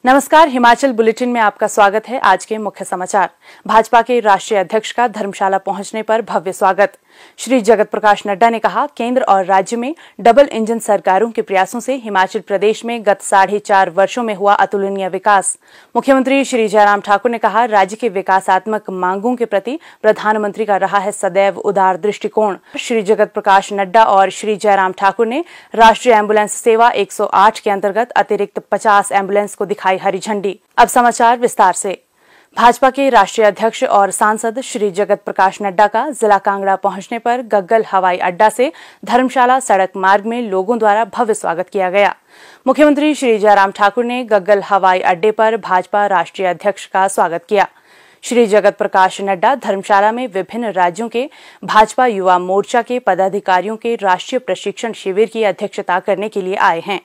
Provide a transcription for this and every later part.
नमस्कार, हिमाचल बुलेटिन में आपका स्वागत है। आज के मुख्य समाचार। भाजपा के राष्ट्रीय अध्यक्ष का धर्मशाला पहुंचने पर भव्य स्वागत। श्री जगत प्रकाश नड्डा ने कहा, केंद्र और राज्य में डबल इंजन सरकारों के प्रयासों से हिमाचल प्रदेश में गत 4.5 वर्षों में हुआ अतुलनीय विकास। मुख्यमंत्री श्री जयराम ठाकुर ने कहा, राज्य के विकासात्मक मांगों के प्रति प्रधानमंत्री का रहा है सदैव उदार दृष्टिकोण। श्री जगत प्रकाश नड्डा और श्री जयराम ठाकुर ने राष्ट्रीय एम्बुलेंस सेवा 108 के अंतर्गत अतिरिक्त 50 एम्बुलेंस को दिखाई हरी झंडी। अब समाचार विस्तार से। भाजपा के राष्ट्रीय अध्यक्ष और सांसद श्री जगत प्रकाश नड्डा का जिला कांगड़ा पहुंचने पर गग्गल हवाई अड्डा से धर्मशाला सड़क मार्ग में लोगों द्वारा भव्य स्वागत किया गया। मुख्यमंत्री श्री जयराम ठाकुर ने गग्गल हवाई अड्डे पर भाजपा राष्ट्रीय अध्यक्ष का स्वागत किया। श्री जगत प्रकाश नड्डा धर्मशाला में विभिन्न राज्यों के भाजपा युवा मोर्चा के पदाधिकारियों के राष्ट्रीय प्रशिक्षण शिविर की अध्यक्षता करने के लिए आए हैं।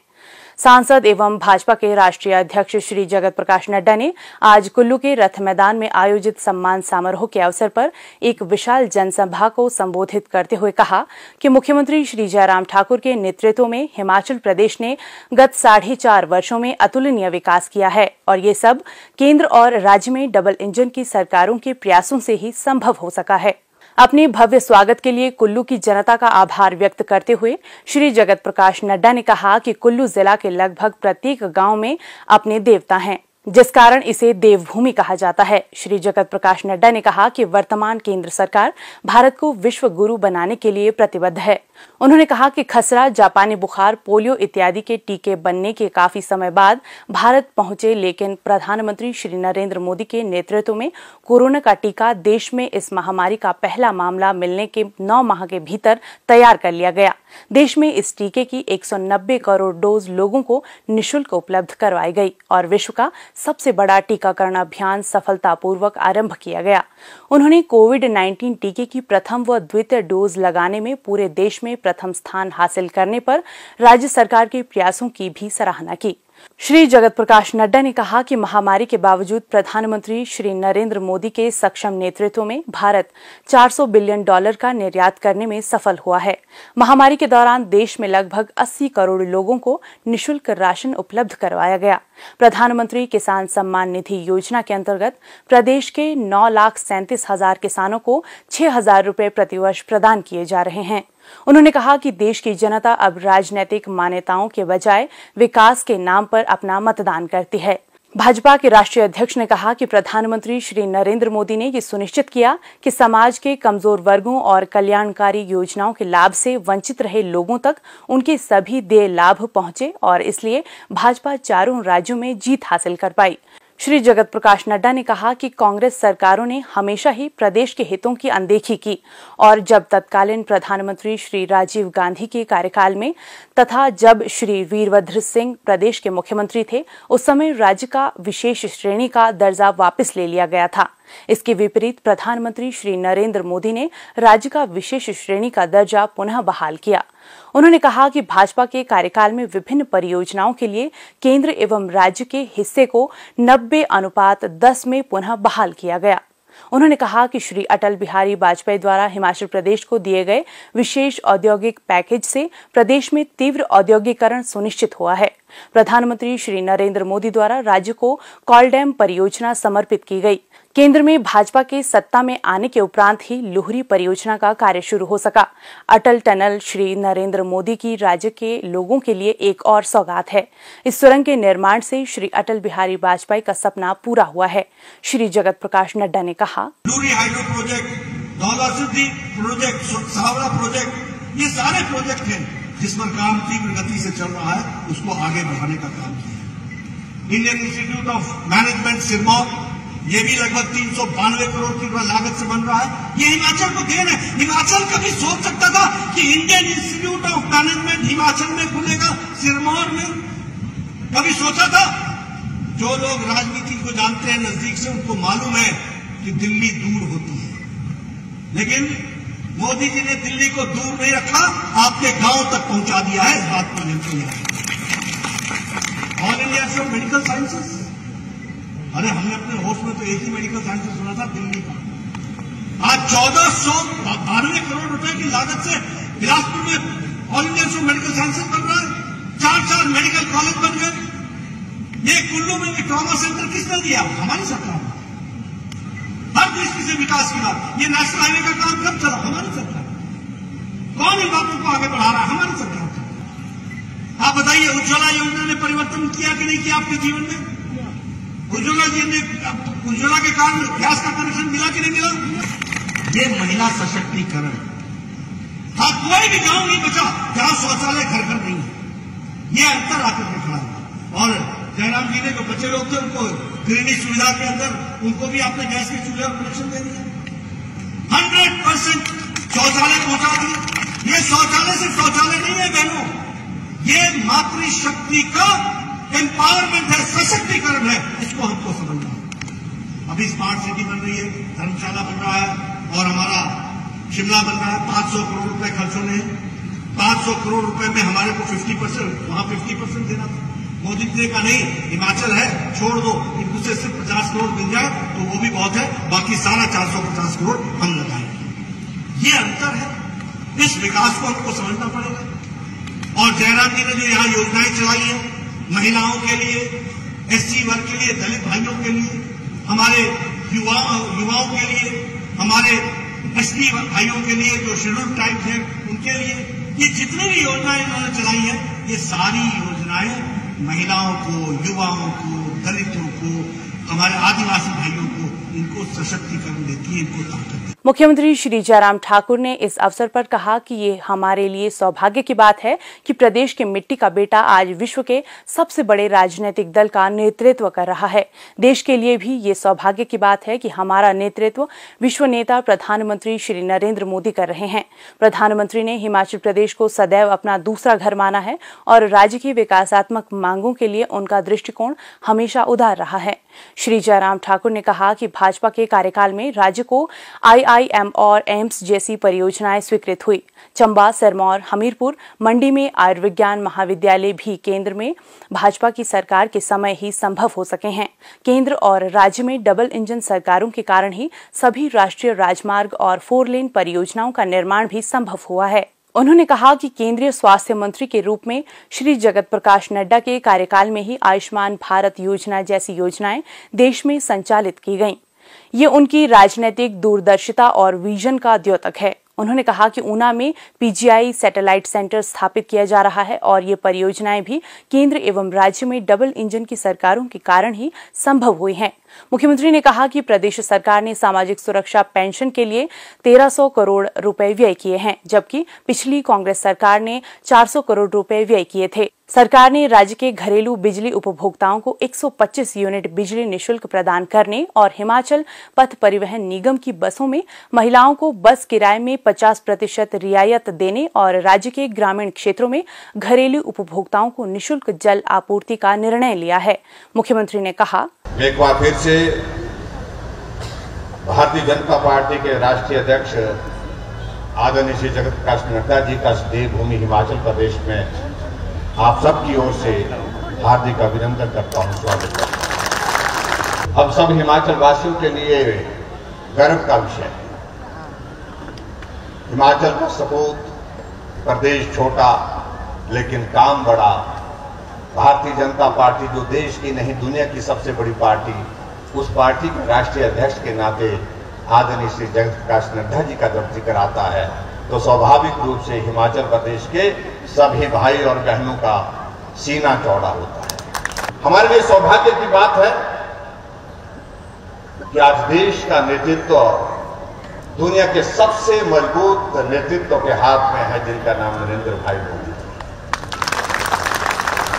सांसद एवं भाजपा के राष्ट्रीय अध्यक्ष श्री जगत प्रकाश नड्डा ने आज कुल्लू के रथ मैदान में आयोजित सम्मान समारोह के अवसर पर एक विशाल जनसभा को संबोधित करते हुए कहा कि मुख्यमंत्री श्री जयराम ठाकुर के नेतृत्व में हिमाचल प्रदेश ने गत 4.5 वर्षों में अतुलनीय विकास किया है और ये सब केंद्र और राज्य में डबल इंजन की सरकारों के प्रयासों से ही संभव हो सका है। अपने भव्य स्वागत के लिए कुल्लू की जनता का आभार व्यक्त करते हुए श्री जगत प्रकाश नड्डा ने कहा कि कुल्लू जिला के लगभग प्रत्येक गांव में अपने देवता हैं, जिस कारण इसे देवभूमि कहा जाता है। श्री जगत प्रकाश नड्डा ने कहा कि वर्तमान केंद्र सरकार भारत को विश्व गुरु बनाने के लिए प्रतिबद्ध है। उन्होंने कहा कि खसरा, जापानी बुखार, पोलियो इत्यादि के टीके बनने के काफी समय बाद भारत पहुंचे, लेकिन प्रधानमंत्री श्री नरेंद्र मोदी के नेतृत्व में कोरोना का टीका देश में इस महामारी का पहला मामला मिलने के 9 माह के भीतर तैयार कर लिया गया। देश में इस टीके की 190 करोड़ डोज लोगों को निःशुल्क उपलब्ध करवाई गई और विश्व का सबसे बड़ा टीकाकरण अभियान सफलतापूर्वक आरंभ किया गया। उन्होंने कोविड-19 टीके की प्रथम व द्वितीय डोज लगाने में पूरे देश में प्रथम स्थान हासिल करने पर राज्य सरकार के प्रयासों की भी सराहना की। श्री जगत प्रकाश नड्डा ने कहा कि महामारी के बावजूद प्रधानमंत्री श्री नरेंद्र मोदी के सक्षम नेतृत्व में भारत $400 बिलियन का निर्यात करने में सफल हुआ है। महामारी के दौरान देश में लगभग 80 करोड़ लोगों को निःशुल्क राशन उपलब्ध करवाया गया। प्रधानमंत्री किसान सम्मान निधि योजना के अंतर्गत प्रदेश के 9,37,000 किसानों को 6,000 रुपए प्रतिवर्ष प्रदान किए जा रहे हैं। उन्होंने कहा कि देश की जनता अब राजनीतिक मान्यताओं के बजाय विकास के नाम पर अपना मतदान करती है। भाजपा के राष्ट्रीय अध्यक्ष ने कहा कि प्रधानमंत्री श्री नरेंद्र मोदी ने ये सुनिश्चित किया कि समाज के कमजोर वर्गों और कल्याणकारी योजनाओं के लाभ से वंचित रहे लोगों तक उनके सभी देय लाभ पहुंचे और इसलिए भाजपा चारों राज्यों में जीत हासिल कर पाई। श्री जगत प्रकाश नड्डा ने कहा कि कांग्रेस सरकारों ने हमेशा ही प्रदेश के हितों की अनदेखी की और जब तत्कालीन प्रधानमंत्री श्री राजीव गांधी के कार्यकाल में तथा जब श्री वीरभद्र सिंह प्रदेश के मुख्यमंत्री थे, उस समय राज्य का विशेष श्रेणी का दर्जा वापस ले लिया गया था। इसके विपरीत प्रधानमंत्री श्री नरेंद्र मोदी ने राज्य का विशेष श्रेणी का दर्जा पुनः बहाल किया। उन्होंने कहा कि भाजपा के कार्यकाल में विभिन्न परियोजनाओं के लिए केंद्र एवं राज्य के हिस्से को 90:10 में पुनः बहाल किया गया। उन्होंने कहा कि श्री अटल बिहारी वाजपेयी द्वारा हिमाचल प्रदेश को दिए गए विशेष औद्योगिक पैकेज से प्रदेश में तीव्र औद्योगिकरण सुनिश्चित हुआ है। प्रधानमंत्री श्री नरेंद्र मोदी द्वारा राज्य को कॉलडैम परियोजना समर्पित की गई। केंद्र में भाजपा के सत्ता में आने के उपरांत ही लुहरी परियोजना का कार्य शुरू हो सका। अटल टनल श्री नरेंद्र मोदी की राज्य के लोगों के लिए एक और सौगात है। इस सुरंग के निर्माण से श्री अटल बिहारी वाजपेयी का सपना पूरा हुआ है। श्री जगत प्रकाश नड्डा ने कहा, Luhri hydro project, धौलासिद्धि project, Savara project, ये सारे प्रोजेक्ट हैं जिस पर काम तीव्र गति से चल रहा है, उसको आगे बढ़ाने का काम किया। Indian institute of management Sirmaur, ये भी लगभग 392 करोड़ की लागत से बन रहा है। ये हिमाचल को देन है। हिमाचल कभी सोच सकता था कि Indian institute of management Himachal में खुलेगा, सिरमौर में? कभी सोचा था? जो लोग राजनीति को जानते हैं नजदीक से, उनको मालूम है कि दिल्ली दूर होती है, लेकिन मोदी जी ने दिल्ली को दूर नहीं रखा, आपके गांव तक पहुंचा दिया है। इस बात को लेकर all India of medical sciences, अरे हमने अपने होश में तो एक ही मेडिकल साइंसेस सुना था, दिल्ली का। आज 1492 करोड़ रुपए की लागत से बिलासपुर में all India institute of medical sciences बन रहा है, 4 मेडिकल कॉलेज बन गए। ये कुल्लू में ट्रॉमा सेंटर किसने दिया? हमारी सरकार ने। हर दृष्टि से विकास की बात, ये नेशनल हाईवे का काम कब चला? हमारी सरकार। कौन इन बातों को आगे बढ़ा रहा है? हमारी सरकार। आप बताइए, उज्ज्वला योजना ने परिवर्तन किया कि नहीं किया आपके जीवन में? उज्ज्वला के कारण गैस का कनेक्शन मिला कि नहीं मिला? ये महिला सशक्तिकरण। हाँ, कोई भी गांव नहीं बचा जहां शौचालय घर घर नहीं है। ये अंतर आकर के खड़ा है। और जयराम जी ने जो बच्चे लोग थे उनको गृहिणी सुविधा के अंदर उनको भी आपने गैस के चूल्हे और कनेक्शन दे दिया। 100% शौचालय पहुंचा दिए। ये शौचालय सिर्फ शौचालय नहीं है बहनों, ये मातृशक्ति का एम्पावरमेंट है, सशक्तिकरण है। इसको हमको समझना है। अभी स्मार्ट सिटी बन रही है, धर्मशाला बन रहा है और हमारा शिमला बन रहा है। 500 करोड़ रुपए खर्च होने हैं। 500 करोड़ रुपए में हमारे को 50%, वहां 50% देना था। मोदी जी का नहीं, हिमाचल है, छोड़ दो, इनको से सिर्फ 50 करोड़ मिल जाए तो वो भी बहुत है, बाकी सारा 450 करोड़ हम लगाएंगे। ये अंतर है। इस विकास को हमको समझना पड़ेगा। और जयराम जी ने जो यहां योजनाएं चलाई हैं महिलाओं के लिए, एससी वर्ग के लिए, दलित भाइयों के लिए, हमारे युवाओं के लिए, हमारे एसटी भाइयों के लिए, जो शेड्यूल्ड ट्राइब्स हैं उनके लिए, ये जितनी भी योजनाएं इन्होंने चलाई हैं, ये सारी योजनाएं महिलाओं को, युवाओं को, दलितों को, हमारे आदिवासी भाइयों को, इनको सशक्तिकरण देती है, इनको ताकत देती है। मुख्यमंत्री श्री जयराम ठाकुर ने इस अवसर पर कहा कि ये हमारे लिए सौभाग्य की बात है कि प्रदेश के मिट्टी का बेटा आज विश्व के सबसे बड़े राजनीतिक दल का नेतृत्व कर रहा है। देश के लिए भी ये सौभाग्य की बात है कि हमारा नेतृत्व विश्व नेता प्रधानमंत्री श्री नरेंद्र मोदी कर रहे हैं। प्रधानमंत्री ने हिमाचल प्रदेश को सदैव अपना दूसरा घर माना है और राज्य की विकासात्मक मांगों के लिए उनका दृष्टिकोण हमेशा उदार रहा है। श्री जयराम ठाकुर ने कहा कि भाजपा के कार्यकाल में राज्य को IIM और एम्स जैसी परियोजनाएं स्वीकृत हुई। चंबा, सिरमौर, हमीरपुर, मंडी में आयुर्विज्ञान महाविद्यालय भी केंद्र में भाजपा की सरकार के समय ही संभव हो सके हैं। केंद्र और राज्य में डबल इंजन सरकारों के कारण ही सभी राष्ट्रीय राजमार्ग और 4 लेन परियोजनाओं का निर्माण भी संभव हुआ है। उन्होंने कहा कि केंद्रीय स्वास्थ्य मंत्री के रूप में श्री जगत प्रकाश नड्डा के कार्यकाल में ही आयुष्मान भारत योजना जैसी योजनाएं देश में संचालित की गईं। ये उनकी राजनीतिक दूरदर्शिता और विजन का द्योतक है। उन्होंने कहा कि ऊना में PGI सैटेलाइट सेंटर स्थापित किया जा रहा है और ये परियोजनाएं भी केंद्र एवं राज्य में डबल इंजन की सरकारों के कारण ही संभव हुई हैं। मुख्यमंत्री ने कहा कि प्रदेश सरकार ने सामाजिक सुरक्षा पेंशन के लिए 1300 करोड़ रुपए व्यय किए हैं, जबकि पिछली कांग्रेस सरकार ने 400 करोड़ रुपए व्यय किए थे। सरकार ने राज्य के घरेलू बिजली उपभोक्ताओं को 125 यूनिट बिजली निःशुल्क प्रदान करने और हिमाचल पथ परिवहन निगम की बसों में महिलाओं को बस किराए में 50% रियायत देने और राज्य के ग्रामीण क्षेत्रों में घरेलू उपभोक्ताओं को निःशुल्क जल आपूर्ति का निर्णय लिया है। मुख्यमंत्री ने कहा, एक बार फिर से भारतीय जनता पार्टी के राष्ट्रीय अध्यक्ष आदरणीय श्री जगत प्रकाश नड्डा जी का देवभूमि हिमाचल प्रदेश में आप सबकी ओर से हार्दिक अभिनंदन करता हूं, स्वागत करता हूं। अब सब हिमाचल वासियों के लिए गर्व का विषय है। हिमाचल का सपूत, प्रदेश छोटा लेकिन काम बड़ा। भारतीय जनता पार्टी जो देश की नहीं दुनिया की सबसे बड़ी पार्टी, उस पार्टी के राष्ट्रीय अध्यक्ष के नाते आदरणीय श्री जगत प्रकाश नड्डा जी का जब जिक्र आता है तो स्वाभाविक रूप से हिमाचल प्रदेश के सभी भाई और बहनों का सीना चौड़ा होता है। हमारे लिए सौभाग्य की बात है कि आज देश का नेतृत्व दुनिया के सबसे मजबूत नेतृत्व के हाथ में है, जिनका नाम नरेंद्र भाई मोदी।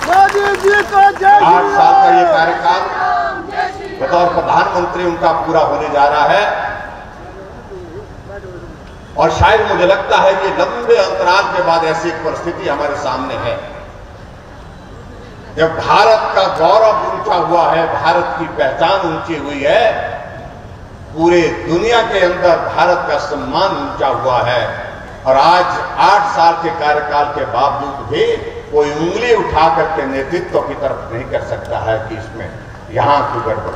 8 साल का ये कार्यकाल बतौर प्रधानमंत्री उनका पूरा होने जा रहा है और शायद मुझे लगता है कि लंबे अंतराल के बाद ऐसी एक परिस्थिति हमारे सामने है जब भारत का गौरव ऊंचा हुआ है, भारत की पहचान ऊंची हुई है, पूरे दुनिया के अंदर भारत का सम्मान ऊंचा हुआ है। और आज 8 साल के कार्यकाल के बावजूद भी कोई उंगली उठा करके नेतृत्व की तरफ नहीं कर सकता है कि इसमें यहां की गड़बड़।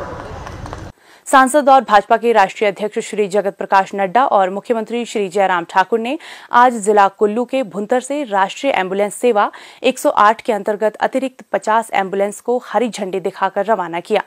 सांसद और भाजपा के राष्ट्रीय अध्यक्ष श्री जगत प्रकाश नड्डा और मुख्यमंत्री श्री जयराम ठाकुर ने आज जिला कुल्लू के भुंतर से राष्ट्रीय एम्बुलेंस सेवा 108 के अंतर्गत अतिरिक्त 50 एम्बुलेंस को हरी झंडी दिखाकर रवाना किया।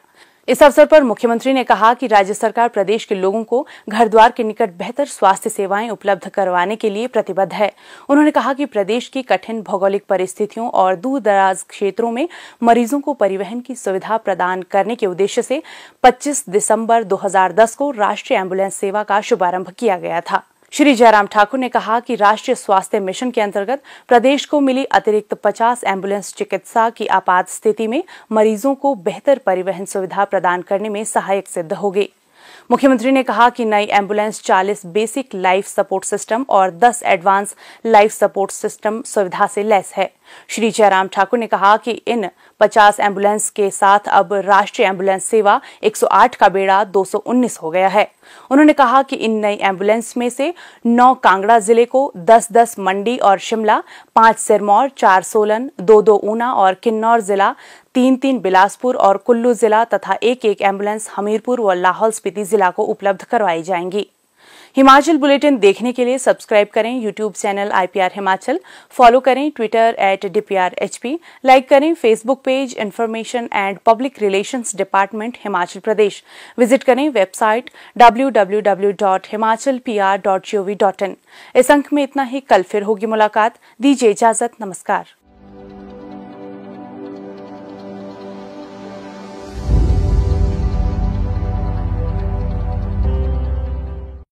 इस अवसर पर मुख्यमंत्री ने कहा कि राज्य सरकार प्रदेश के लोगों को घर द्वार के निकट बेहतर स्वास्थ्य सेवाएं उपलब्ध करवाने के लिए प्रतिबद्ध है। उन्होंने कहा कि प्रदेश की कठिन भौगोलिक परिस्थितियों और दूर दराज क्षेत्रों में मरीजों को परिवहन की सुविधा प्रदान करने के उद्देश्य से 25 दिसंबर 2010 को राष्ट्रीय एम्बुलेंस सेवा का शुभारंभ किया गया था। श्री जयराम ठाकुर ने कहा कि राष्ट्रीय स्वास्थ्य मिशन के अंतर्गत प्रदेश को मिली अतिरिक्त 50 एम्बुलेंस चिकित्सा की आपात स्थिति में मरीजों को बेहतर परिवहन सुविधा प्रदान करने में सहायक सिद्ध होगी। मुख्यमंत्री ने कहा कि नई ambulance 40 basic life support system और 10 एडवांस लाइफ सपोर्ट सिस्टम सुविधा से लैस है। श्री जयराम ठाकुर ने कहा कि इन 50 एम्बुलेंस के साथ अब राष्ट्रीय एम्बुलेंस सेवा 108 का बेड़ा 219 हो गया है। उन्होंने कहा कि इन नई एम्बुलेंस में से 9 कांगड़ा जिले को, 10-10 मंडी और शिमला, 5 सिरमौर, 4 सोलन, 2-2 ऊना और किन्नौर जिला, 3-3 बिलासपुर और कुल्लू जिला तथा 1-1 एम्बुलेंस हमीरपुर व लाहौल स्पीति जिला को उपलब्ध करवाई जाएंगी। हिमाचल बुलेटिन देखने के लिए सब्सक्राइब करें YouTube channel IPR Himachal, follow करें ट्विटर @DPRHP, लाइक करें Facebook page information and public relations department Himachal Pradesh, visit करें वेबसाइट www.himachalpr.gov.in। इस अंक में इतना ही, कल फिर होगी मुलाकात। दीजिए इजाजत, नमस्कार।